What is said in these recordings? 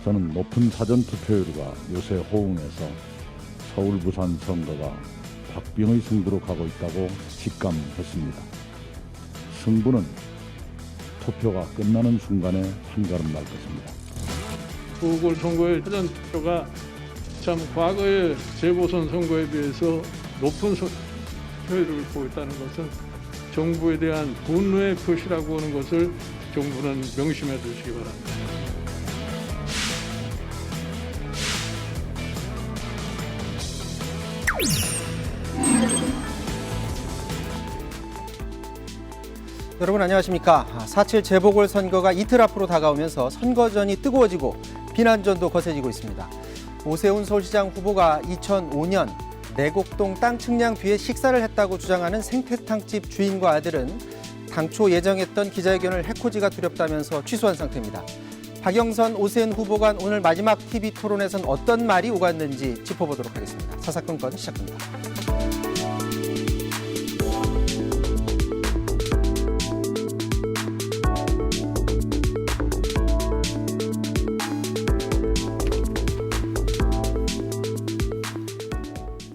저는 높은 사전투표율과 요새 호응해서 서울 부산 선거가 박빙의 승부로 가고 있다고 직감했습니다. 승부는 투표가 끝나는 순간에 한가름 날 것입니다. 보궐선거의 사전투표가 참 과거의 재보선 선거에 비해서 높은 투표율을 보였다는 것은 정부에 대한 분노의 표시라고 하는 것을 정부는 명심해 두시기 바랍니다. 여러분 안녕하십니까. 4.7 재보궐선거가 이틀 앞으로 다가오면서 선거전이 뜨거워지고 비난전도 거세지고 있습니다. 오세훈 서울시장 후보가 2005년 내곡동 땅 측량 뒤에 식사를 했다고 주장하는 생태탕집 주인과 아들은 당초 예정했던 기자회견을 해코지가 두렵다면서 취소한 상태입니다. 박영선, 오세훈 후보 간 오늘 마지막 TV 토론에선 어떤 말이 오갔는지 짚어보도록 하겠습니다. 사사건건 시작합니다.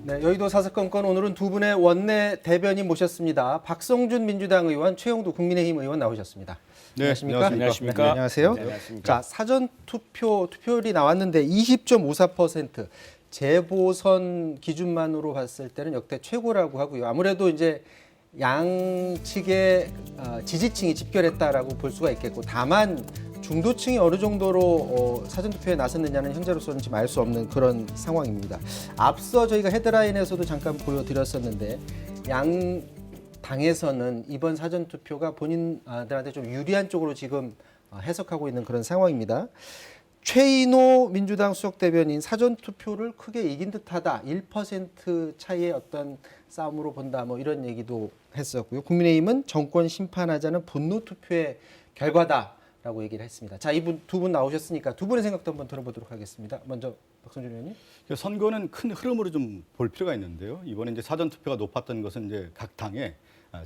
네, 여의도 사사건건 오늘은 두 분의 원내 대변인 모셨습니다. 박성준 민주당 의원, 최영두 국민의힘 의원 나오셨습니다. 네, 안녕하십니까? 안녕하십니까? 네, 안녕하세요. 네, 안녕하십니까? 자, 사전 투표율이 나왔는데 20.54%, 재보선 기준만으로 봤을 때는 역대 최고라고 하고요. 아무래도 이제 양측의 지지층이 집결했다라고 볼 수가 있겠고, 다만 중도층이 어느 정도로 사전투표에 나섰느냐는 현재로서는 지금 알 수 없는 그런 상황입니다. 앞서 저희가 헤드라인에서도 잠깐 보여드렸었는데 양 당에서는 이번 사전투표가 본인들한테 좀 유리한 쪽으로 지금 해석하고 있는 그런 상황입니다. 최인호 민주당 수석대변인 사전투표를 크게 이긴 듯하다. 1% 차이의 어떤 싸움으로 본다. 뭐 이런 얘기도 했었고요. 국민의힘은 정권 심판하자는 분노투표의 결과다라고 얘기를 했습니다. 자, 이분 두 분 나오셨으니까 두 분의 생각도 한번 들어보도록 하겠습니다. 먼저 박성준 의원님. 선거는 큰 흐름으로 좀 볼 필요가 있는데요. 이번에 이제 사전 투표가 높았던 것은 이제 각 당의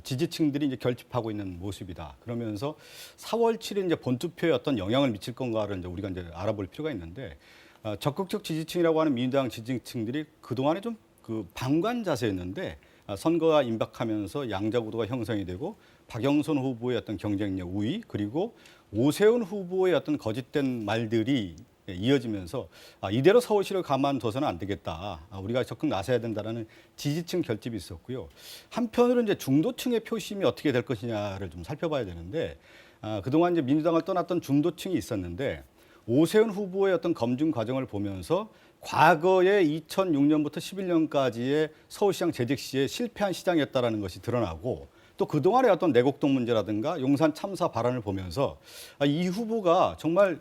지지층들이 이제 결집하고 있는 모습이다. 그러면서 4월 7일 이제 본투표에 어떤 영향을 미칠 건가를 이제 우리가 이제 알아볼 필요가 있는데 적극적 지지층이라고 하는 민주당 지지층들이 그동안에 좀 그 방관 자세였는데 선거가 임박하면서 양자 구도가 형성이 되고 박영선 후보의 어떤 경쟁력 우위 그리고 오세훈 후보의 어떤 거짓된 말들이 이어지면서 이대로 서울시를 가만둬서는 안 되겠다. 우리가 적극 나서야 된다라는 지지층 결집이 있었고요. 한편으로 이제 중도층의 표심이 어떻게 될 것이냐를 좀 살펴봐야 되는데 그동안 이제 민주당을 떠났던 중도층이 있었는데 오세훈 후보의 어떤 검증 과정을 보면서 과거에 2006년부터 11년까지의 서울시장 재직 시에 실패한 시장이었다라는 것이 드러나고 또 그동안의 어떤 내곡동 문제라든가 용산 참사 발언을 보면서 이 후보가 정말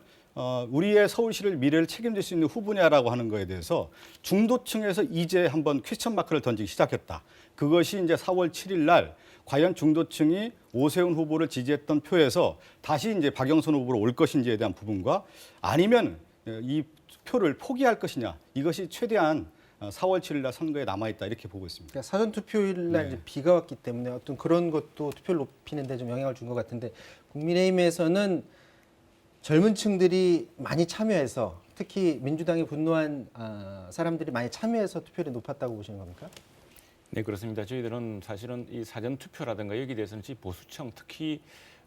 우리의 서울시를 미래를 책임질 수 있는 후보냐라고 하는 거에 대해서 중도층에서 이제 한번 퀘스천 마크를 던지기 시작했다. 그것이 이제 4월 7일 날 과연 중도층이 오세훈 후보를 지지했던 표에서 다시 이제 박영선 후보로 올 것인지에 대한 부분과 아니면 이 표를 포기할 것이냐 이것이 최대한 4월 7일 날 선거에 남아있다 이렇게 보고 있습니다. 그러니까 사전 투표일 날 네. 이제 비가 왔기 때문에 어떤 그런 것도 투표를 높이는 데 좀 영향을 준 것 같은데 국민의힘에서는 젊은 층들이 많이 참여해서 특히 민주당이 분노한 사람들이 많이 참여해서 투표율이 높았다고 보시는 겁니까? 네, 그렇습니다. 저희들은 사실은 이 사전 투표라든가 여기에 대해서는 보수층 특히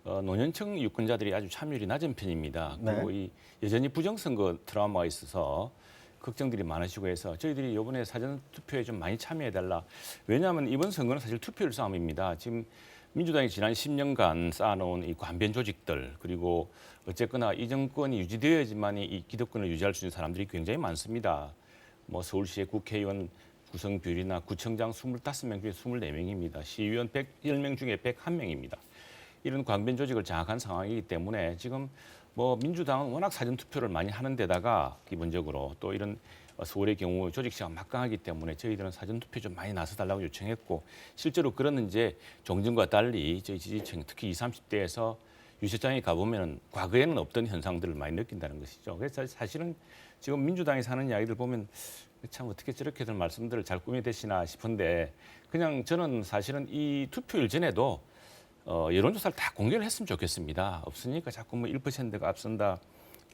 노년층 유권자들이 아주 참여율이 낮은 편입니다. 네. 그리고 이 여전히 부정선거 트라우마가 있어서 걱정들이 많으시고 해서 저희들이 이번에 사전 투표에 좀 많이 참여해달라. 왜냐하면 이번 선거는 사실 투표율 싸움입니다. 지금 민주당이 지난 10년간 쌓아놓은 이 관변 조직들 그리고 어쨌거나 이 정권이 유지되어야지만이 이 기득권을 유지할 수 있는 사람들이 굉장히 많습니다. 뭐 서울시의 국회의원 구성 비율이나 구청장 25명 중에 24명입니다. 시의원 110명 중에 101명입니다. 이런 광변 조직을 장악한 상황이기 때문에 지금 뭐 민주당은 워낙 사전 투표를 많이 하는 데다가 기본적으로 또 이런 서울의 경우 조직시가 막강하기 때문에 저희들은 사전 투표 좀 많이 나서달라고 요청했고 실제로 그런 이제 종전과 달리 저희 지지층 특히 20, 30대에서 유세장에 가보면 과거에는 없던 현상들을 많이 느낀다는 것이죠. 그래서 사실은 지금 민주당이 사는 이야기들 보면 참 어떻게 저렇게들 말씀들을 잘 꾸며대시나 싶은데 그냥 저는 사실은 이 투표일 전에도 여론조사를 다 공개를 했으면 좋겠습니다. 없으니까 자꾸 뭐 1%가 앞선다.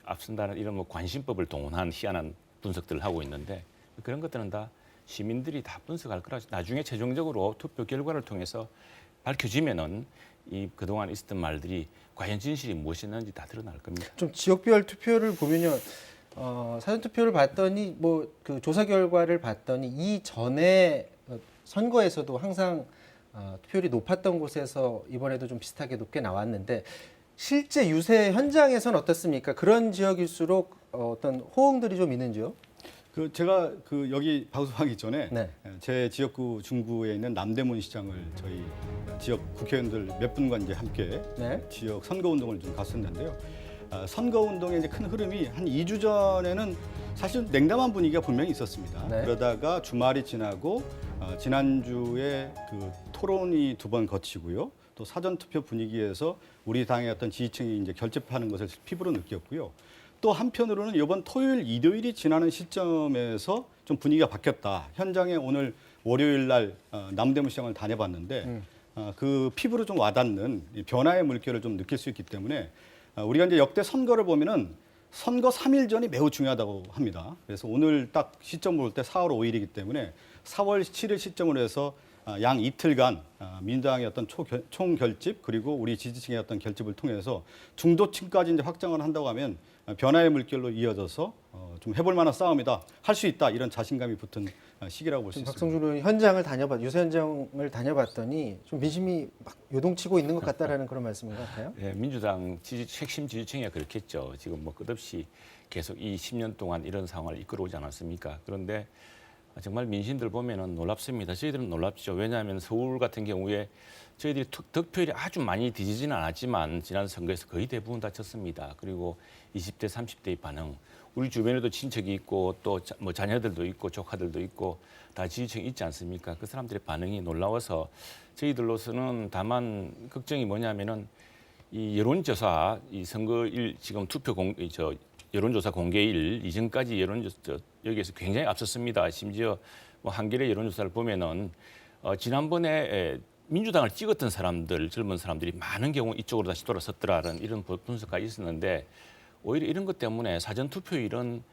앞선다는 이런 뭐 관심법을 동원한 희한한 분석들을 하고 있는데 그런 것들은 다 시민들이 다 분석할 거라 나중에 최종적으로 투표 결과를 통해서 밝혀지면은 이 그동안 있었던 말들이 과연 진실이 무엇이었는지 다 드러날 겁니다. 좀 지역별 투표를 보면요. 사전 투표를 봤더니 뭐 그 조사 결과를 봤더니 이전에 선거에서도 항상 투표율이 높았던 곳에서 이번에도 좀 비슷하게 높게 나왔는데 실제 유세 현장에서는 어떻습니까? 그런 지역일수록 어떤 호응들이 좀 있는지요? 제가 여기 방송하기 전에 네. 제 지역구 중구에 있는 남대문 시장을 저희 지역 국회의원들 몇 분과 이제 함께 네. 지역 선거 운동을 좀 갔었는데요. 선거 운동의 이제 큰 흐름이 한 2주 전에는 사실 냉담한 분위기가 분명히 있었습니다. 네. 그러다가 주말이 지나고 지난주에 토론이 2번 거치고요. 또 사전 투표 분위기에서 우리 당의 어떤 지지층이 이제 결집하는 것을 피부로 느꼈고요. 또 한편으로는 이번 토요일, 일요일이 지나는 시점에서 좀 분위기가 바뀌었다. 현장에 오늘 월요일 날 남대문 시장을 다녀봤는데 그 피부로 좀 와닿는 이 변화의 물결을 좀 느낄 수 있기 때문에 우리가 이제 역대 선거를 보면은 선거 3일 전이 매우 중요하다고 합니다. 그래서 오늘 딱 시점 볼 때 4월 5일이기 때문에 4월 7일 시점으로 해서 양 이틀간 민주당의 어떤 총결집 그리고 우리 지지층의 어떤 결집을 통해서 중도층까지 이제 확장을 한다고 하면 변화의 물결로 이어져서 좀 해볼 만한 싸움이다, 할 수 있다 이런 자신감이 붙은 시기라고 볼 수 있습니다. 박성준 의원 유세 현장을 다녀봤더니 좀 민심이 막 요동치고 있는 것 같다라는 그런 말씀인 것 같아요. 네, 민주당 핵심 지지층이 그렇겠죠. 지금 뭐 끝없이 계속 이 10년 동안 이런 상황을 이끌어오지 않았습니까? 그런데 정말 민심들 보면은 놀랍습니다. 저희들은 놀랍죠. 왜냐하면 서울 같은 경우에 저희들이 득표율이 아주 많이 뒤지지는 않았지만 지난 선거에서 거의 대부분 다 졌습니다. 그리고 20대, 30대의 반응, 우리 주변에도 친척이 있고 또 뭐 자녀들도 있고 조카들도 있고 다 지지층이 있지 않습니까? 그 사람들의 반응이 놀라워서 저희들로서는 다만 걱정이 뭐냐면은 이 여론조사, 이 선거일 지금 여론조사 공개일 이전까지 여기에서 굉장히 앞섰습니다. 심지어 뭐 한겨레 여론조사를 보면은 지난번에 민주당을 찍었던 사람들, 젊은 사람들이 많은 경우 이쪽으로 다시 돌아섰더라는 이런 분석까지 있었는데 오히려 이런 것 때문에 사전 투표일은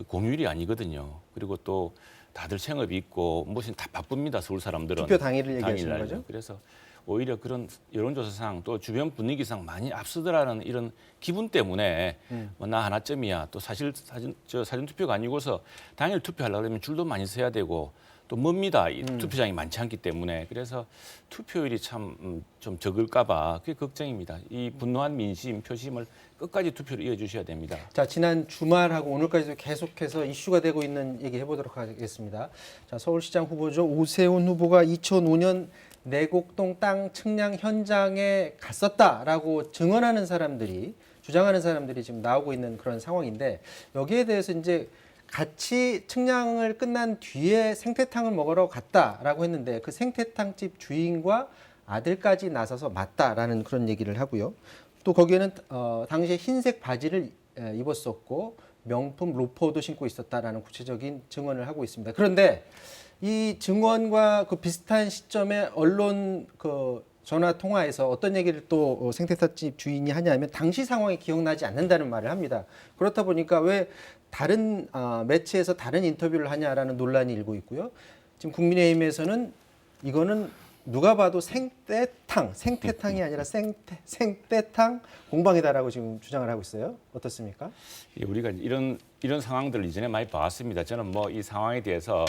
공휴일이 아니거든요. 그리고 또 다들 생업이 있고 무슨 다 바쁩니다. 서울 사람들은. 투표 당일을 얘기하시는 당일날요. 거죠? 그래서 오히려 그런 여론조사상 또 주변 분위기상 많이 앞서더라는 이런 기분 때문에 뭐 나 하나쯤이야. 또 사실 사전 투표가 아니고서 당일 투표하려고 그러면 줄도 많이 서야 되고 또 멉니다. 이 투표장이 많지 않기 때문에. 그래서 투표율이 참 좀 적을까 봐 그게 걱정입니다. 이 분노한 민심, 표심을 끝까지 투표로 이어주셔야 됩니다. 자, 지난 주말하고 오늘까지도 계속해서 이슈가 되고 있는 얘기 해보도록 하겠습니다. 자, 서울시장 후보죠. 오세훈 후보가 2005년 내곡동 땅 측량 현장에 갔었다라고 증언하는 사람들이, 주장하는 사람들이 지금 나오고 있는 그런 상황인데 여기에 대해서 이제 같이 측량을 끝난 뒤에 생태탕을 먹으러 갔다라고 했는데 그 생태탕집 주인과 아들까지 나서서 맞다라는 그런 얘기를 하고요. 또 거기에는 당시에 흰색 바지를 입었었고 명품 로퍼도 신고 있었다라는 구체적인 증언을 하고 있습니다. 그런데 이 증언과 그 비슷한 시점에 언론 전화 통화에서 어떤 얘기를 또 생태탕집 주인이 하냐면 당시 상황이 기억나지 않는다는 말을 합니다. 그렇다 보니까 왜 다른 매체에서 다른 인터뷰를 하냐라는 논란이 일고 있고요. 지금 국민의힘에서는 이거는 누가 봐도 생태탕이 아니라 생태탕 공방이다라고 지금 주장을 하고 있어요. 어떻습니까? 우리가 이런 상황들을 이전에 많이 봐왔습니다. 저는 뭐 이 상황에 대해서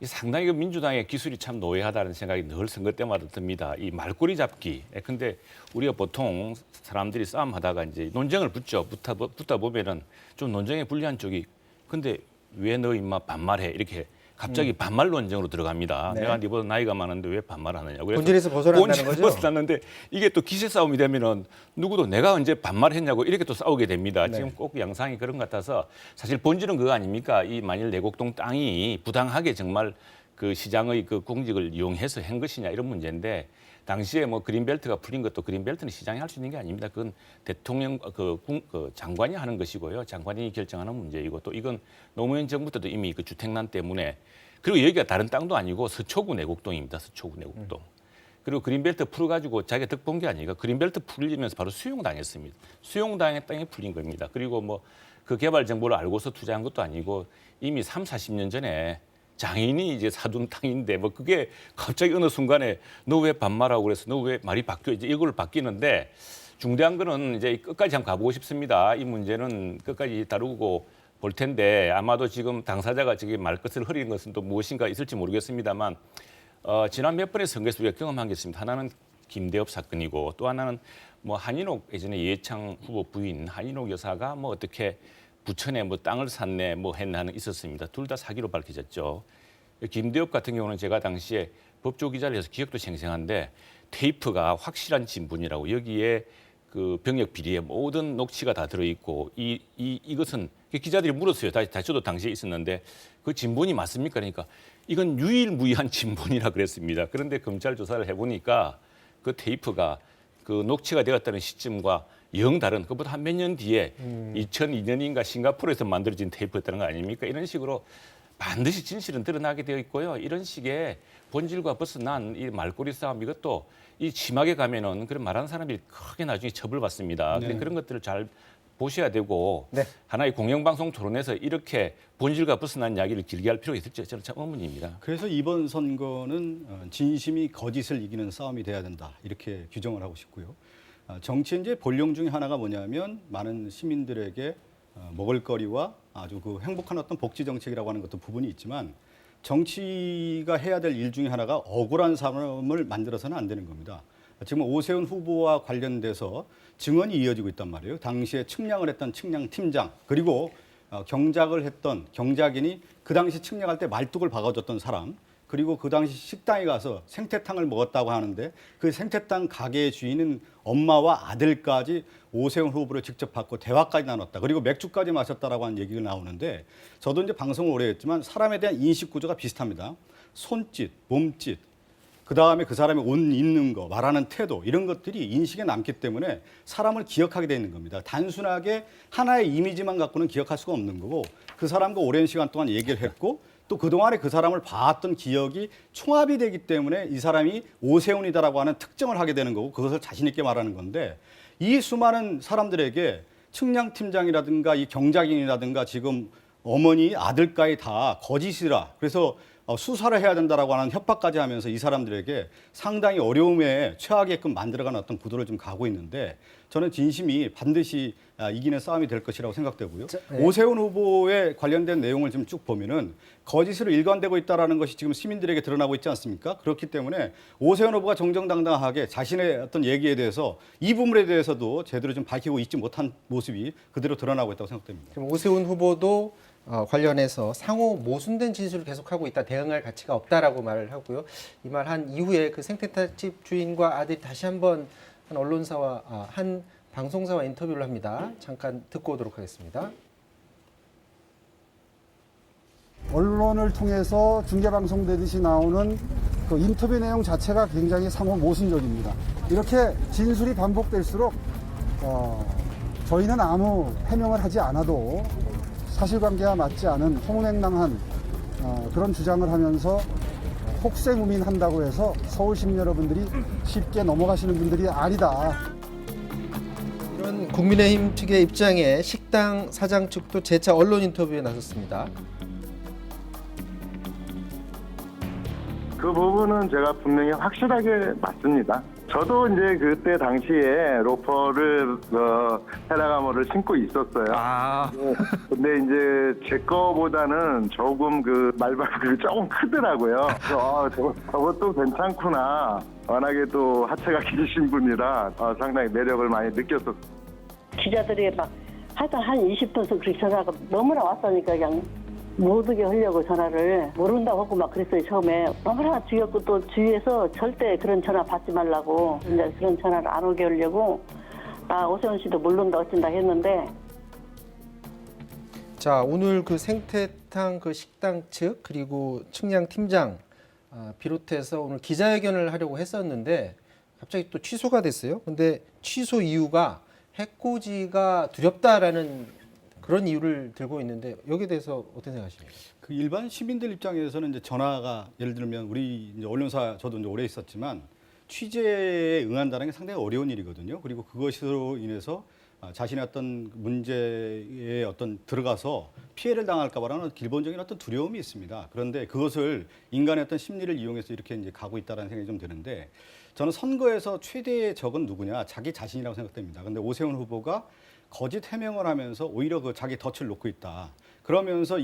상당히 민주당의 기술이 참 노예하다는 생각이 늘 선거 때마다 듭니다. 이 말꼬리 잡기. 근데 우리가 보통 사람들이 싸움하다가 이제 논쟁을 붙다 보면은 좀 논쟁에 불리한 쪽이 근데 왜 너 임마 반말해 이렇게 갑자기 반말 논쟁으로 들어갑니다. 네. 내가 네보다 나이가 많은데 왜 반말하느냐. 본질에서 벗어난다는 거죠? 벗어났는데 이게 또 기세 싸움이 되면은 누구도 내가 언제 반말했냐고 이렇게 또 싸우게 됩니다. 네. 지금 꼭 양상이 그런 것 같아서 사실 본질은 그거 아닙니까? 이 만일 내곡동 땅이 부당하게 정말 그 시장의 그 공직을 이용해서 한 것이냐 이런 문제인데 당시에 뭐 그린벨트가 풀린 것도 그린벨트는 시장이 할 수 있는 게 아닙니다. 그건 대통령 장관이 하는 것이고요. 장관이 결정하는 문제이고 또 이건 노무현 정부 때도 이미 그 주택난 때문에 그리고 여기가 다른 땅도 아니고 서초구 내곡동입니다. 서초구 내곡동. 그리고 그린벨트 풀어가지고 자기가 득 본 게 아니라 그린벨트 풀리면서 바로 수용당했습니다. 수용당했다는 게 풀린 겁니다. 그리고 뭐 그 개발 정보를 알고서 투자한 것도 아니고 이미 3, 40년 전에 장인이 이제 사둔 땅인데 뭐 그게 갑자기 어느 순간에 너 왜 반말하고 그래서 너 왜 말이 바뀌어 이제 이걸 바뀌는데 중대한 거는 이제 끝까지 한번 가보고 싶습니다. 이 문제는 끝까지 다루고 볼 텐데 아마도 지금 당사자가 지금 말끝을 흐리는 것은 또 무엇인가 있을지 모르겠습니다만 지난 몇 번의 선거에서 우리가 경험한 게 있습니다. 하나는 김대엽 사건이고 또 하나는 뭐 한인옥 예전에 이해창 후보 부인 한인옥 여사가 뭐 어떻게 부천에 뭐 땅을 샀네 뭐 했나는 있었습니다. 둘 다 사기로 밝혀졌죠. 김대엽 같은 경우는 제가 당시에 법조 기자를 해서 기억도 생생한데 테이프가 확실한 진분이라고 여기에 그 병역 비리에 모든 녹취가 다 들어있고 이것은 기자들이 물었어요. 저도 당시에 있었는데 그 진본이 맞습니까? 그러니까 이건 유일무이한 진본이라 그랬습니다. 그런데 검찰 조사를 해보니까 그 테이프가 그 녹취가 되었다는 시점과 영 다른 그보다 한 몇 년 뒤에 2002년인가 싱가포르에서 만들어진 테이프였다는 거 아닙니까? 이런 식으로 반드시 진실은 드러나게 되어 있고요. 이런 식의 본질과 벗어난 이 말꼬리 싸움 이것도 이 심하게 가면은 그런 말하는 사람들이 크게 나중에 처벌받습니다. 근데 그런 것들을 잘 보셔야 되고 네. 하나의 공영방송 토론에서 이렇게 본질과 벗어난 이야기를 길게 할 필요가 있을지 저는 참 의문입니다. 그래서 이번 선거는 진심이 거짓을 이기는 싸움이 돼야 된다 이렇게 규정을 하고 싶고요. 정치의 이제 본령 중에 하나가 뭐냐면 많은 시민들에게 먹을거리와 아주 그 행복한 어떤 복지 정책이라고 하는 것도 부분이 있지만 정치가 해야 될 일 중에 하나가 억울한 사람을 만들어서는 안 되는 겁니다. 지금 오세훈 후보와 관련돼서 증언이 이어지고 있단 말이에요. 당시에 측량을 했던 측량 팀장 그리고 경작을 했던 경작인이 그 당시 측량할 때 말뚝을 박아줬던 사람 그리고 그 당시 식당에 가서 생태탕을 먹었다고 하는데 그 생태탕 가게의 주인은 엄마와 아들까지 오세훈 후보를 직접 받고 대화까지 나눴다. 그리고 맥주까지 마셨다라고 하는 얘기가 나오는데 저도 이제 방송을 오래 했지만 사람에 대한 인식 구조가 비슷합니다. 손짓, 몸짓, 그다음에 그 사람의 옷 입는 거, 말하는 태도 이런 것들이 인식에 남기 때문에 사람을 기억하게 되는 겁니다. 단순하게 하나의 이미지만 갖고는 기억할 수가 없는 거고 그 사람과 오랜 시간 동안 얘기를 했고 또 그동안에 그 사람을 봤던 기억이 총합이 되기 때문에 이 사람이 오세훈이다라고 하는 특정을 하게 되는 거고 그것을 자신 있게 말하는 건데 이 수많은 사람들에게 측량팀장이라든가 이 경작인이라든가 지금 어머니 아들까지 다 거짓이라 그래서 수사를 해야 된다라고 하는 협박까지 하면서 이 사람들에게 상당히 어려움에 처하게끔 만들어가는 어떤 구도를 좀 가고 있는데 저는 진심이 반드시 이기는 싸움이 될 것이라고 생각되고요. 네. 오세훈 후보에 관련된 내용을 좀 쭉 보면은 거짓으로 일관되고 있다라는 것이 지금 시민들에게 드러나고 있지 않습니까? 그렇기 때문에 오세훈 후보가 정정당당하게 자신의 어떤 얘기에 대해서 이 부분에 대해서도 제대로 좀 밝히고 있지 못한 모습이 그대로 드러나고 있다고 생각됩니다. 지금 오세훈 후보도 관련해서 상호 모순된 진술을 계속하고 있다. 대응할 가치가 없다라고 말을 하고요. 이 말 한 이후에 그 생태탕집 주인과 아들이 다시 한번 한 언론사와 한 방송사와 인터뷰를 합니다. 잠깐 듣고 오도록 하겠습니다. 언론을 통해서 중계방송 되듯이 나오는 그 인터뷰 내용 자체가 굉장히 상호 모순적입니다. 이렇게 진술이 반복될수록 저희는 아무 해명을 하지 않아도 사실관계와 맞지 않은 허무맹랑한 그런 주장을 하면서 혹세무민한다고 해서 서울 시민 여러분들이 쉽게 넘어가시는 분들이 아니다. 이런 국민의힘 측의 입장에 식당 사장 측도 재차 언론 인터뷰에 나섰습니다. 그 부분은 제가 분명히 확실하게 맞습니다. 저도 이제 그때 당시에 로퍼를 페라가모를 신고 있었어요. 근데 이제 제 거보다는 조금 그 말발굽이 조금 크더라고요. 그래서 저것도 괜찮구나. 워낙에 또 하체가 기신 분이라 상당히 매력을 많이 느꼈었어요. 기자들이 막 하여튼 한 20통씩 그렇게 전화가 너무나 왔으니까 그냥 못 오게 하려고 전화를 모른다고 하고 막 그랬어요. 처음에 너무나 주의했고 또 주위에서 절대 그런 전화 받지 말라고 이제 그런 전화를 안 오게 하려고 오세훈 씨도 모른다 어쩐다 했는데 자, 오늘 그 생태탕 그 식당 측 그리고 측량 팀장 비롯해서 오늘 기자회견을 하려고 했었는데 갑자기 또 취소가 됐어요. 근데 취소 이유가 해코지가 두렵다라는 그런 이유를 들고 있는데 여기에 대해서 어떻게 생각하십니까? 그 일반 시민들 입장에서는 이제 전화가 예를 들면 우리 이제 언론사 저도 이제 오래 있었지만 취재에 응한다는 게 상당히 어려운 일이거든요. 그리고 그것으로 인해서 자신의 어떤 문제에 어떤 들어가서 피해를 당할까 봐라는 기본적인 어떤 두려움이 있습니다. 그런데 그것을 인간의 어떤 심리를 이용해서 이렇게 이제 가고 있다는 생각이 좀 드는데, 저는 선거에서 최대의 적은 누구냐? 자기 자신이라고 생각됩니다. 근데 오세훈 후보가 거짓 해명을 하면서 오히려 그 자기 덫을 놓고 있다. 그러면서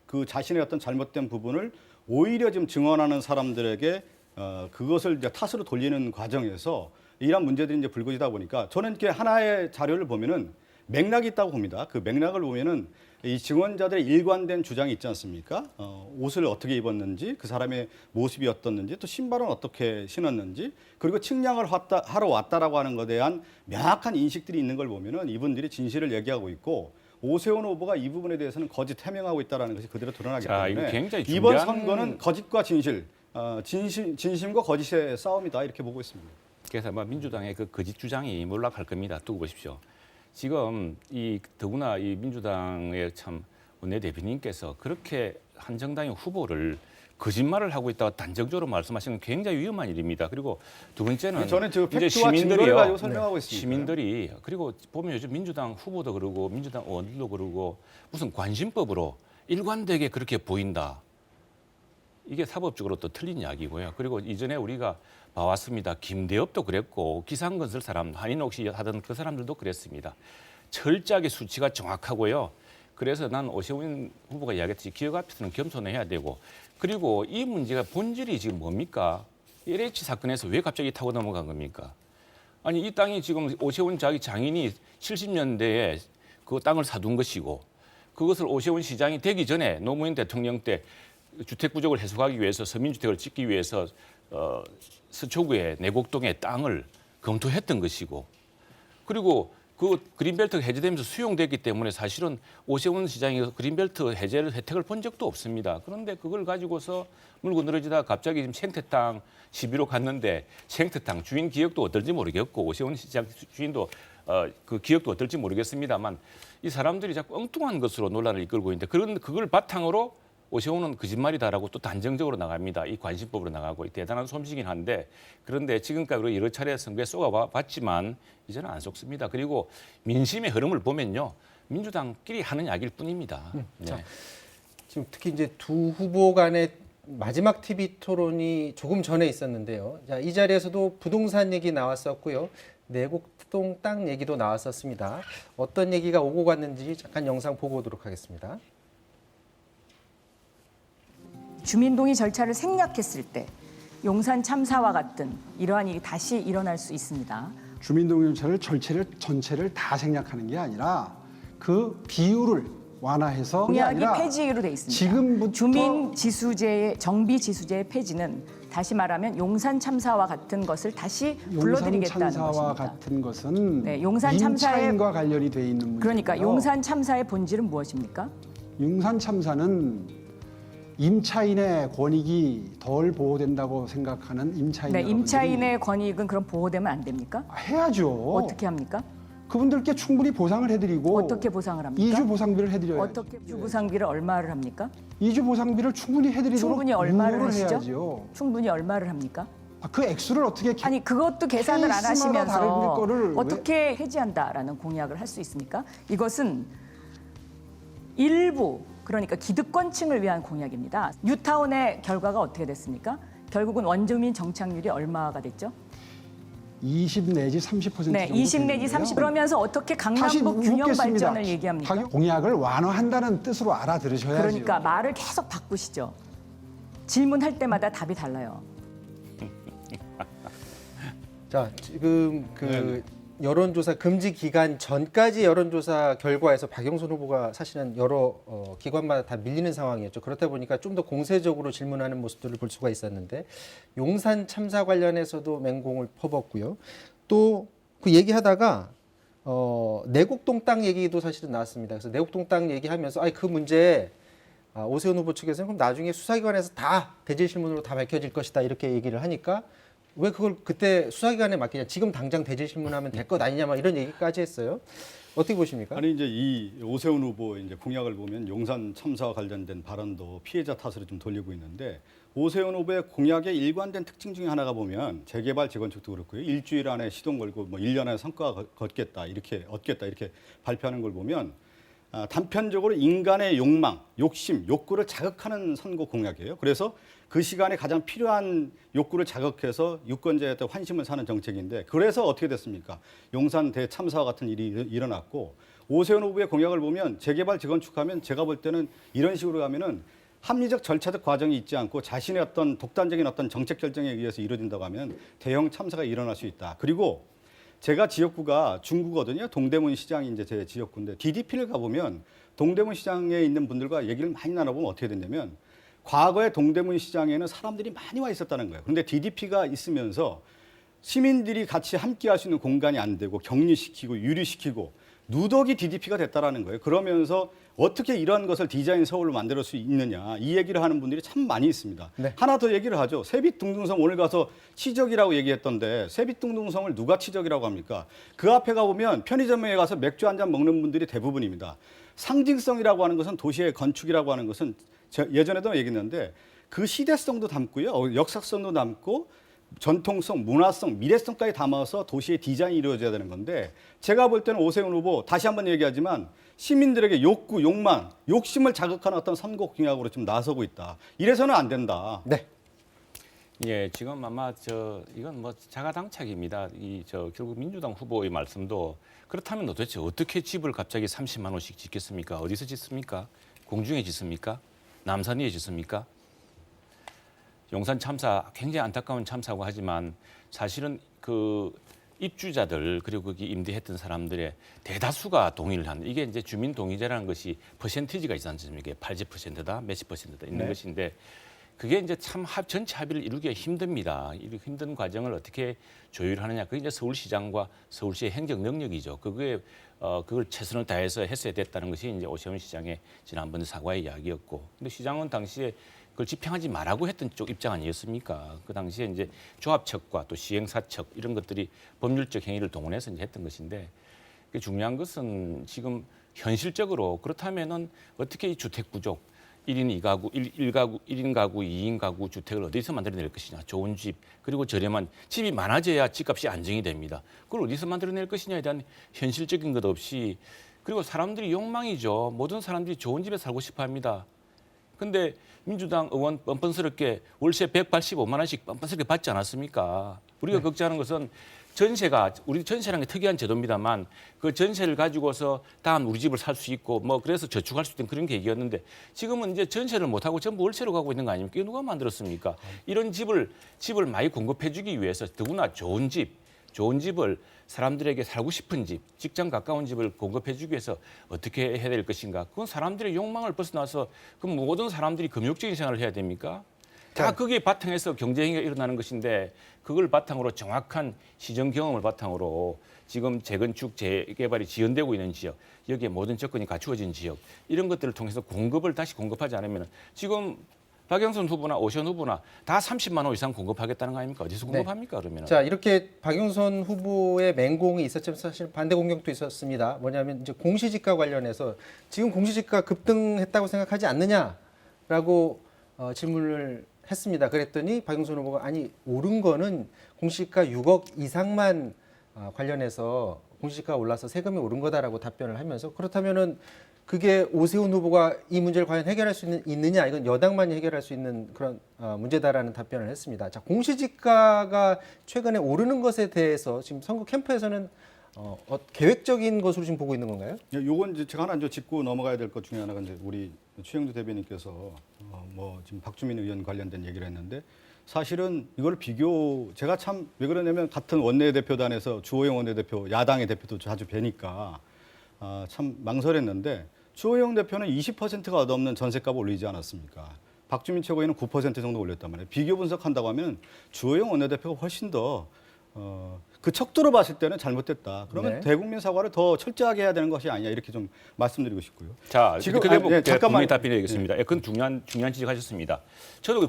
그 자신의 어떤 잘못된 부분을 오히려 지금 증언하는 사람들에게 그것을 이제 탓으로 돌리는 과정에서 이런 문제들이 이제 불거지다 보니까, 저는 이렇게 하나의 자료를 보면은 맥락이 있다고 봅니다. 그 맥락을 보면은 이 증언자들의 일관된 주장이 있지 않습니까? 옷을 어떻게 입었는지, 그 사람의 모습이 어떻는지, 또 신발은 어떻게 신었는지, 그리고 측량을 하러 왔다라고 하는 것에 대한 명확한 인식들이 있는 걸 보면은 이분들이 진실을 얘기하고 있고, 오세훈 후보가 이 부분에 대해서는 거짓 해명하고 있다는 것이 그대로 드러나기 자, 때문에 이거 굉장히 이번 중요한- 선거는 거짓과 진실, 진심과 거짓의 싸움이다, 이렇게 보고 있습니다. 그래서 아마 민주당의 그 거짓 주장이 몰락할 겁니다. 두고 보십시오. 지금 더구나 이 민주당의 참 원내대표님께서 그렇게 한 정당의 후보를 거짓말을 하고 있다가 단정적으로 말씀하시는 건 굉장히 위험한 일입니다. 그리고 두 번째는 저는 지금 이제 팩트와 증거를 가지고 설명하고 있습니다. 시민들이, 그리고 보면 요즘 민주당 후보도 그러고 민주당 의원들도 그러고 무슨 관심법으로 일관되게 그렇게 보인다. 이게 사법적으로 또 틀린 이야기고요. 그리고 이전에 우리가 봐왔습니다. 김대엽도 그랬고 기상건설 사람, 한인옥시 하던 그 사람들도 그랬습니다. 철저하게 수치가 정확하고요. 그래서 난 오세훈 후보가 이야기했듯이 기업 앞에서는 겸손해야 되고, 그리고 이 문제가 본질이 지금 뭡니까? LH 사건에서 왜 갑자기 타고 넘어간 겁니까? 아니, 이 땅이 지금 오세훈 자기 장인이 70년대에 그 땅을 사둔 것이고, 그것을 오세훈 시장이 되기 전에 노무현 대통령 때 주택 부족을 해소하기 위해서 서민주택을 짓기 위해서 서초구의 내곡동의 땅을 검토했던 것이고, 그리고 그 그린벨트가 해제되면서 수용됐기 때문에 사실은 오세훈 시장이 그린벨트 해제를 혜택을 본 적도 없습니다. 그런데 그걸 가지고서 물고 늘어지다가 갑자기 지금 생태 땅 시비로 갔는데, 생태 땅 주인 기억도 어떨지 모르겠고 오세훈 시장 주인도 그 기억도 어떨지 모르겠습니다만, 이 사람들이 자꾸 엉뚱한 것으로 논란을 이끌고 있는데, 그걸 바탕으로 오세훈은 거짓말이다라고 또 단정적으로 나갑니다. 이 관심법으로 나가고 대단한 솜씨긴 한데, 그런데 지금까지 우리가 여러 차례 선거에 쏘아봤지만 이제는 안 속습니다. 그리고 민심의 흐름을 보면요, 민주당끼리 하는 이야기일 뿐입니다. 네. 지금 특히 이제 두 후보 간의 마지막 TV 토론이 조금 전에 있었는데요. 자, 이 자리에서도 부동산 얘기 나왔었고요. 내곡동 땅 얘기도 나왔었습니다. 어떤 얘기가 오고 갔는지 잠깐 영상 보고 오도록 하겠습니다. 주민동의 절차를 생략했을 때 용산 참사와 같은 이러한 일이 다시 일어날 수 있습니다. 주민동의절차를 전체를 다 생략하는 게 아니라 그 비율을 완화해서 공약이 폐지로 돼 있습니다. 지금부터 주민 지수제의 정비 지수제의 폐지는 다시 말하면 용산 참사와 같은 것을 다시 불러들이겠다는 용산 참사와 것입니다. 같은 것은 네, 용산 참사의 임차인과 관련이 돼 있는 문제예요. 그러니까 용산 참사의 본질은 무엇입니까? 용산 참사는 임차인의 권익이 덜 보호된다고 생각하는 임차인 네, 여러분들이 임차인의 권익은 그럼 보호되면 안 됩니까? 해야죠. 어떻게 합니까? 그분들께 충분히 보상을 해드리고 어떻게 보상을 합니까? 이주 보상비를 해드려야죠. 어떻게 보상비를 얼마를 합니까? 이주 보상비를 충분히 해드리도록 충분히 얼마를 유도를 하시죠? 해야죠. 충분히 얼마를 합니까? 그 액수를 어떻게 아니 그것도 계산을 안 케이스마다 다른 하시면서 거를 어떻게 해지한다라는 공약을 할 수 있습니까? 이것은 일부 그러니까 기득권층을 위한 공약입니다. 뉴타운의 결과가 어떻게 됐습니까? 결국은 원주민 정착률이 얼마가 됐죠? 20 내지 30% 네, 정도 20 내지 30 그러면서 어떻게 강남북 균형 묻겠습니다. 발전을 얘기합니까? 가격 공약을 완화한다는 뜻으로 알아들으셔야죠. 그러니까 말을 계속 바꾸시죠. 질문할 때마다 답이 달라요. 자, 지금 그 여론조사 금지 기간 전까지 여론조사 결과에서 박영선 후보가 사실은 여러 기관마다 다 밀리는 상황이었죠. 그렇다 보니까 좀 더 공세적으로 질문하는 모습들을 볼 수가 있었는데, 용산 참사 관련해서도 맹공을 퍼붓고요. 또 그 얘기하다가 내곡동 땅 얘기도 사실은 나왔습니다. 그래서 내곡동 땅 얘기하면서 그 문제 오세훈 후보 측에서는 그럼 나중에 수사기관에서 다 대질 실문으로 다 밝혀질 것이다 이렇게 얘기를 하니까 왜 그걸 그때 수사기관에 맡기냐? 지금 당장 대질 신문하면 될 것 아니냐? 막 이런 얘기까지 했어요. 어떻게 보십니까? 아니 이제 이 오세훈 후보 이제 공약을 보면 용산 참사와 관련된 발언도 피해자 탓으로 좀 돌리고 있는데 오세훈 후보의 공약의 일관된 특징 중에 하나가 보면 재개발 재건축도 그렇고요. 일주일 안에 시동 걸고 뭐 1년 안에 성과가 얻겠다 이렇게 발표하는 걸 보면 단편적으로 인간의 욕망, 욕심, 욕구를 자극하는 선거 공약이에요. 그래서 그 시간에 가장 필요한 욕구를 자극해서 유권자에 환심을 사는 정책인데 그래서 어떻게 됐습니까? 용산 대참사와 같은 일이 일어났고 오세훈 후보의 공약을 보면 재개발 재건축하면 제가 볼 때는 이런 식으로 가면은 합리적 절차적 과정이 있지 않고 자신의 어떤 독단적인 어떤 정책 결정에 의해서 이루어진다고 하면 대형 참사가 일어날 수 있다. 그리고 제가 지역구가 중구거든요. 동대문 시장이 이제 제 지역구인데 DDP를 가보면 동대문 시장에 있는 분들과 얘기를 많이 나눠보면 어떻게 됐냐면 과거에 동대문 시장에는 사람들이 많이 와 있었다는 거예요. 그런데 DDP가 있으면서 시민들이 같이 함께 할 수 있는 공간이 안 되고 격리시키고 유리시키고 누더기 DDP가 됐다라는 거예요. 그러면서 어떻게 이런 것을 디자인 서울로 만들 수 있느냐 이 얘기를 하는 분들이 참 많이 있습니다. 네. 하나 더 얘기를 하죠. 세빛둥둥성 오늘 가서 치적이라고 얘기했던데 세빛둥둥성을 누가 치적이라고 합니까? 그 앞에 가보면 편의점에 가서 맥주 한 잔 먹는 분들이 대부분입니다. 상징성이라고 하는 것은 도시의 건축이라고 하는 것은 예전에도 얘기했는데 그 시대성도 담고요. 역사성도 담고 전통성, 문화성, 미래성까지 담아서 도시의 디자인이 이루어져야 되는 건데 제가 볼 때는 오세훈 후보 다시 한번 얘기하지만 시민들에게 욕구, 욕망, 욕심을 자극하는 어떤 선거 공약으로 좀 나서고 있다. 이래서는 안 된다. 네. 예, 지금 아마 이건 뭐 자가당착입니다. 결국 민주당 후보의 말씀도 그렇다면 도대체 어떻게 집을 갑자기 30만 원씩 짓겠습니까? 어디서 짓습니까? 공중에 짓습니까? 남산 위에 짓습니까? 용산 참사 굉장히 안타까운 참사고 하지만 사실은 그 입주자들 그리고 거기 임대했던 사람들의 대다수가 동의를 하는 이게 이제 주민 동의제라는 것이 퍼센티지가 있지 않습니까? 80%다, 몇십 퍼센트다 있는 것인데 그게 이제 참 전체 합의를 이루기가 힘듭니다. 이 힘든 과정을 어떻게 조율하느냐. 그게 이제 서울시장과 서울시의 행정 능력이죠. 그걸 최선을 다해서 했어야 됐다는 것이 이제 오세훈 시장의 지난번 사과의 이야기였고, 근데 시장은 당시에 그걸 집행하지 말라고 했던 쪽 입장 아니었습니까? 그 당시에 이제 조합측과 또 시행사측 이런 것들이 법률적 행위를 동원해서 이제 했던 것인데, 중요한 것은 지금 현실적으로 그렇다면은 어떻게 이 주택 부족 1인 2가구, 1인 가구, 2인 가구 주택을 어디서 만들어낼 것이냐. 좋은 집, 그리고 저렴한 집이 많아져야 집값이 안정이 됩니다. 그걸 어디서 만들어낼 것이냐에 대한 현실적인 것 없이, 그리고 사람들이 욕망이죠. 모든 사람들이 좋은 집에 살고 싶어 합니다. 근데 민주당 의원 뻔뻔스럽게 월세 185만 원씩 뻔뻔스럽게 받지 않았습니까? 우리가 걱정하는 것은 전세가, 우리 전세라는 게 특이한 제도입니다만 그 전세를 가지고서 다음 우리 집을 살 수 있고 뭐 그래서 저축할 수 있는 그런 계획이었는데 지금은 이제 전세를 못하고 전부 월세로 가고 있는 거 아닙니까? 이게 누가 만들었습니까? 이런 집을 많이 공급해 주기 위해서 더구나 좋은 집을 사람들에게 살고 싶은 집, 직장 가까운 집을 공급해 주기 위해서 어떻게 해야 될 것인가? 그건 사람들의 욕망을 벗어나서 그럼 모든 사람들이 금욕적인 생활을 해야 됩니까? 다 거기에 바탕에서 경제행위가 일어나는 것인데 그걸 바탕으로 정확한 시정 경험을 바탕으로 지금 재건축, 재개발이 지연되고 있는 지역, 여기에 모든 조건이 갖추어진 지역 이런 것들을 통해서 공급을 다시 공급하지 않으면 지금 박영선 후보나 오세훈 후보나 다 30만 원 이상 공급하겠다는 거 아닙니까? 어디서 공급합니까? 그러면? 자, 이렇게 박영선 후보의 맹공이 있었지만 사실 반대 공격도 있었습니다. 뭐냐면 이제 공시지가 관련해서 지금 공시지가 급등했다고 생각하지 않느냐라고 질문을 했습니다. 그랬더니 박영선 후보가 아니 오른 거는 공시지가 6억 이상만 관련해서 공시지가가 올라서 세금이 오른 거다라고 답변을 하면서 그렇다면은 그게 오세훈 후보가 이 문제를 과연 해결할 수 있느냐 이건 여당만이 해결할 수 있는 그런 문제다라는 답변을 했습니다. 자, 공시지가가 최근에 오르는 것에 대해서 지금 선거 캠프에서는 계획적인 것으로 지금 보고 있는 건가요? 요건 이제 제가 하나 이제 짚고 넘어가야 될 것 중에 하나가 이제 우리 최영두 대변인께서 뭐 지금 박주민 의원 관련된 얘기를 했는데 사실은 이걸 제가 참 왜 그러냐면 같은 원내대표단에서 주호영 원내대표 야당의 대표도 자주 뵈니까 참 망설였는데 주호영 대표는 20%가 얻어없는 전셋값을 올리지 않았습니까? 박주민 최고위는 9% 정도 올렸단 말이에요. 비교 분석한다고 하면 주호영 원내대표가 훨씬 더 그 척도로 봤을 때는 잘못됐다. 그러면 네. 대국민 사과를 더 철저하게 해야 되는 것이 아니냐 이렇게 좀 말씀드리고 싶고요. 자, 지금 그 대목 잠깐만 답변드리겠습니다. 그건 중요한 지적하셨습니다. 저도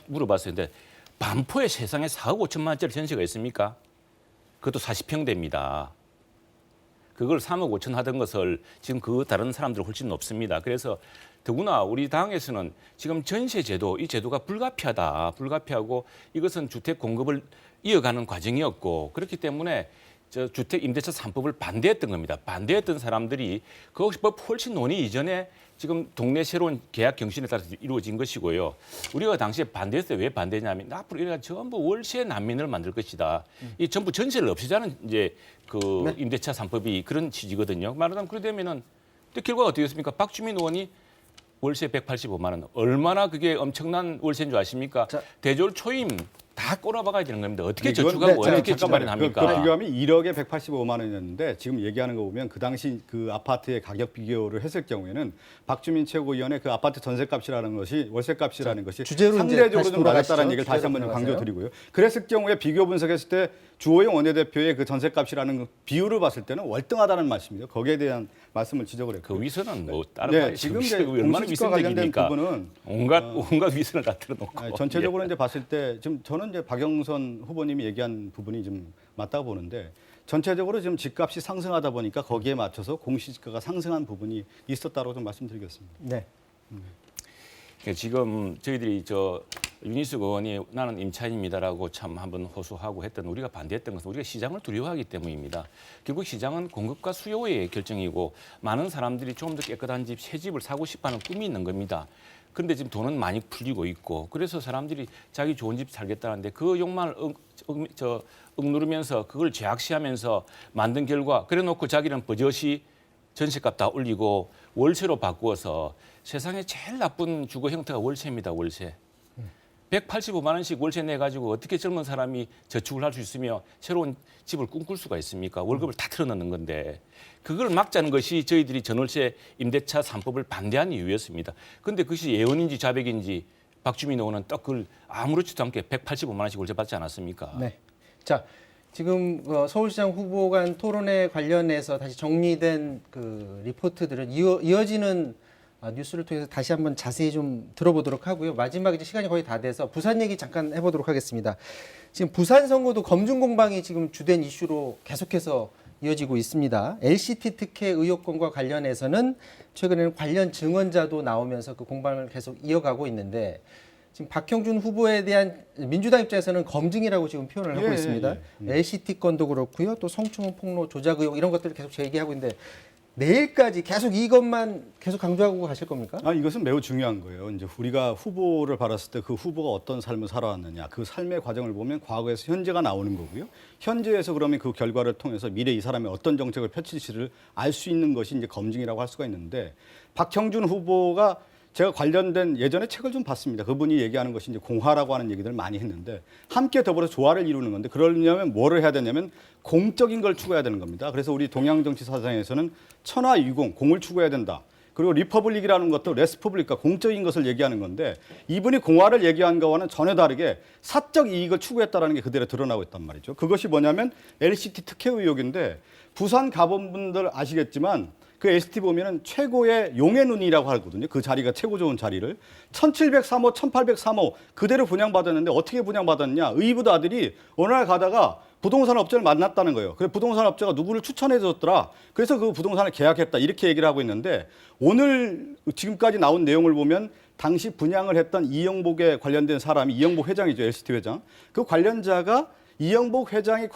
물어봤었는데 반포에 세상에 4억 5천만 원짜리 전세가 있습니까? 그것도 40평대입니다. 그걸 3억 5천 하던 것을 지금 그 다른 사람들은 훨씬 높습니다. 그래서 더구나 우리 당에서는 지금 전세 제도, 이 제도가 불가피하고 이것은 주택 공급을 이어가는 과정이었고 그렇기 때문에 저 주택 임대차 3법을 반대했던 겁니다. 반대했던 사람들이 그것보다 훨씬 논의 이전에 지금 동네 새로운 계약 경신에 따라서 이루어진 것이고요. 우리가 당시에 반대했을 때 왜 반대냐면 앞으로 우리가 전부 월세 난민을 만들 것이다. 이 전부 전세를 없애자는 이제 그 임대차 3법이 그런 취지거든요. 말하자면 그렇게 되면은 또 결과가 어떻게 됐습니까? 박주민 의원이 월세 185만 원. 얼마나 그게 엄청난 월세인 줄 아십니까? 대졸 초임 다 꼬라박아야 되는 겁니다. 어떻게 저축하고 어떻게 집 마련합니까? 그 비교하면 1억에 185만 원이었는데 지금 얘기하는 거 보면 그 당시 그 아파트의 가격 비교를 했을 경우에는 박주민 최고위원의 그 아파트 전세값이라는 것이 월세값이라는 것이 주제로 상대적으로 이제 좀 다시 낮았다는 얘기를 다시 한번 좀 돌아가시죠. 강조드리고요. 그랬을 경우에 비교 분석했을 때 주호영 원내대표의 그 전세값이라는 그 비율을 봤을 때는 월등하다는 말씀이죠. 거기에 대한 말씀을 지적을 했고 그 위선은 뭐 다른 네, 지금 이제 얼마나 공시지가 관련된 위선적입니까? 부분은 온갖 위선을 다 틀어놓고 전체적으로 이제 봤을 때 지금 저는 이제 박영선 후보님이 얘기한 부분이 좀 맞다고 보는데 전체적으로 지금 집값이 상승하다 보니까 거기에 맞춰서 공시지가가 상승한 부분이 있었다고 좀 말씀드리겠습니다. 네. 지금 저희들이 윤희숙 의원이 나는 임차인입니다라고 참 한번 호소하고 했던 우리가 반대했던 것은 우리가 시장을 두려워하기 때문입니다. 결국 시장은 공급과 수요의 결정이고 많은 사람들이 좀 더 깨끗한 집, 새 집을 사고 싶어하는 꿈이 있는 겁니다. 그런데 지금 돈은 많이 풀리고 있고 그래서 사람들이 자기 좋은 집 살겠다는데 그 욕망을 억누르면서 그걸 죄악시하면서 만든 결과 그래놓고 자기는 버젓이 전세값 다 올리고 월세로 바꾸어서 세상에 제일 나쁜 주거 형태가 월세입니다. 월세. 185만 원씩 월세 내가지고 어떻게 젊은 사람이 저축을 할 수 있으며 새로운 집을 꿈꿀 수가 있습니까? 월급을 다 틀어넣는 건데 그걸 막자는 것이 저희들이 전월세 임대차 3법을 반대한 이유였습니다. 그런데 그것이 예언인지 자백인지 박주민 의원은 딱 그걸 아무렇지도 않게 185만 원씩 월세 받지 않았습니까? 네. 자, 지금 서울시장 후보 간 토론회 관련해서 다시 정리된 그 리포트들은 이어지는 뉴스를 통해서 다시 한번 자세히 좀 들어보도록 하고요. 마지막 이제 시간이 거의 다 돼서 부산 얘기 잠깐 해보도록 하겠습니다. 지금 부산 선거도 검증 공방이 지금 주된 이슈로 계속해서 이어지고 있습니다. LCT 특혜 의혹권과 관련해서는 최근에는 관련 증언자도 나오면서 그 공방을 계속 이어가고 있는데 지금 박형준 후보에 대한 민주당 입장에서는 검증이라고 지금 표현을 하고 있습니다. LCT 건도 그렇고요. 또 성추문 폭로 조작 의혹 이런 것들을 계속 제기하고 있는데 내일까지 계속 이것만 계속 강조하고 가실 겁니까? 이것은 매우 중요한 거예요. 이제 우리가 후보를 받았을 때 그 후보가 어떤 삶을 살아왔느냐, 그 삶의 과정을 보면 과거에서 현재가 나오는 거고요. 현재에서 그러면 그 결과를 통해서 미래 이 사람이 어떤 정책을 펼칠지를 알 수 있는 것이 이제 검증이라고 할 수가 있는데 박형준 후보가 제가 관련된 예전에 책을 좀 봤습니다. 그분이 얘기하는 것이 이제 공화라고 하는 얘기들을 많이 했는데 함께 더불어 조화를 이루는 건데 그러려면 뭐를 해야 되냐면 공적인 걸 추구해야 되는 겁니다. 그래서 우리 동양 정치 사상에서는 천하유공, 공을 추구해야 된다. 그리고 리퍼블릭이라는 것도 레스퍼블릭과 공적인 것을 얘기하는 건데 이분이 공화를 얘기한 거와는 전혀 다르게 사적 이익을 추구했다는 게 그대로 드러나고 있단 말이죠. 그것이 뭐냐면 LCT 특혜 의혹인데 부산 가본 분들 아시겠지만 그 LCT 보면은 최고의 용의 눈이라고 하거든요. 그 자리가 최고 좋은 자리를 1703호, 1803호 그대로 분양받았는데 어떻게 분양받았냐? 의붓 아들이 어느 날 가다가 부동산 업자를 만났다는 거예요. 그래서 부동산 업자가 누구를 추천해 줬더라. 그래서 그 부동산을 계약했다. 이렇게 얘기를 하고 있는데 오늘 지금까지 나온 내용을 보면 당시 분양을 했던 이영복에 관련된 사람이 이영복 회장이죠. LCT 회장. 그 관련자가 이영복 회장이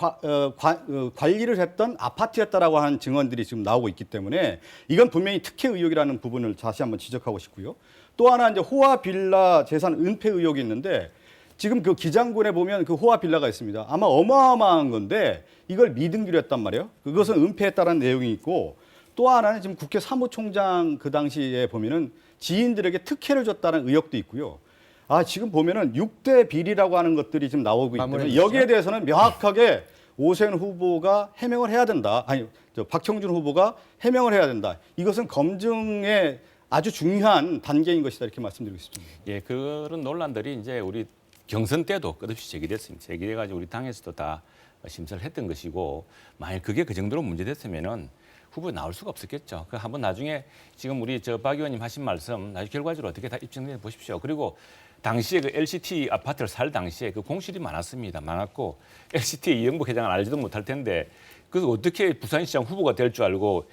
관리를 했던 아파트였다라고 하는 증언들이 지금 나오고 있기 때문에 이건 분명히 특혜 의혹이라는 부분을 다시 한번 지적하고 싶고요. 또 하나 이제 호화 빌라 재산 은폐 의혹이 있는데 지금 그 기장군에 보면 그 호화 빌라가 있습니다. 아마 어마어마한 건데 이걸 미등기로 했단 말이에요. 그것은 은폐했다는 내용이 있고 또 하나는 지금 국회 사무총장 그 당시에 보면은 지인들에게 특혜를 줬다는 의혹도 있고요. 지금 보면은 6대 비리라고 하는 것들이 지금 나오고 있기 때문에 여기에 대해서는 명확하게 오세훈 후보가 해명을 해야 된다. 박형준 후보가 해명을 해야 된다. 이것은 검증의 아주 중요한 단계인 것이다. 이렇게 말씀드리고 싶습니다. 예, 그런 논란들이 이제 우리 경선 때도 끝없이 제기됐습니다. 제기돼가지고 우리 당에서도 다 심사를 했던 것이고 만약 그게 그 정도로 문제됐으면은 후보에 나올 수가 없었겠죠. 그 한번 나중에 지금 우리 박 의원님 하신 말씀 나중에 결과적으로 어떻게 다 입증해 보십시오. 그리고 당시에 그 LCT 아파트를 살 당시에 그 공실이 많았고 LCT 이영복 회장은 알지도 못할 텐데 그래서 어떻게 부산시장 후보가 될 줄 알고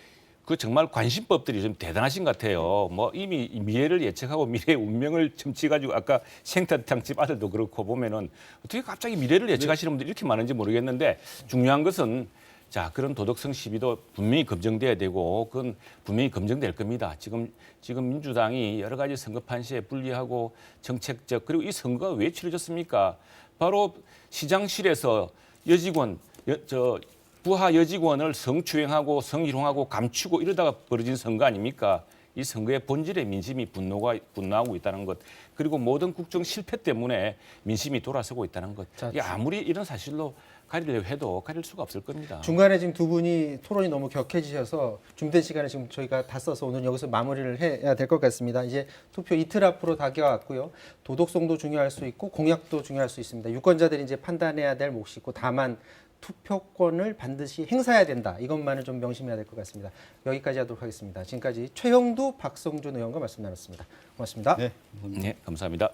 그 정말 관심법들이 좀 대단하신 것 같아요. 뭐 이미 미래를 예측하고 미래의 운명을 점치가지고 아까 생태탕집 아들도 그렇고 보면은 어떻게 갑자기 미래를 예측하시는 분들이 이렇게 많은지 모르겠는데 중요한 것은 자 그런 도덕성 시비도 분명히 검증돼야 되고 그건 분명히 검증될 겁니다. 지금 민주당이 여러 가지 선거 판시에 불리하고 정책적 그리고 이 선거가 왜 치러졌습니까? 바로 시장실에서 여직원 부하 여직원을 성추행하고 성희롱하고 감추고 이러다가 벌어진 선거 아닙니까? 이 선거의 본질에 민심이 분노하고 있다는 것 그리고 모든 국정 실패 때문에 민심이 돌아서고 있다는 것. 이게 아무리 이런 사실로 가리려고 해도 가릴 수가 없을 겁니다. 중간에 지금 두 분이 토론이 너무 격해지셔서 준비된 시간에 지금 저희가 다 써서 오늘 여기서 마무리를 해야 될 것 같습니다. 이제 투표 이틀 앞으로 다가왔고요. 도덕성도 중요할 수 있고 공약도 중요할 수 있습니다. 유권자들이 이제 판단해야 될 몫이 있고 다만 투표권을 반드시 행사해야 된다. 이것만을 좀 명심해야 될 것 같습니다. 여기까지 하도록 하겠습니다. 지금까지 최형두, 박성준 의원과 말씀 나눴습니다. 고맙습니다. 네, 네, 감사합니다.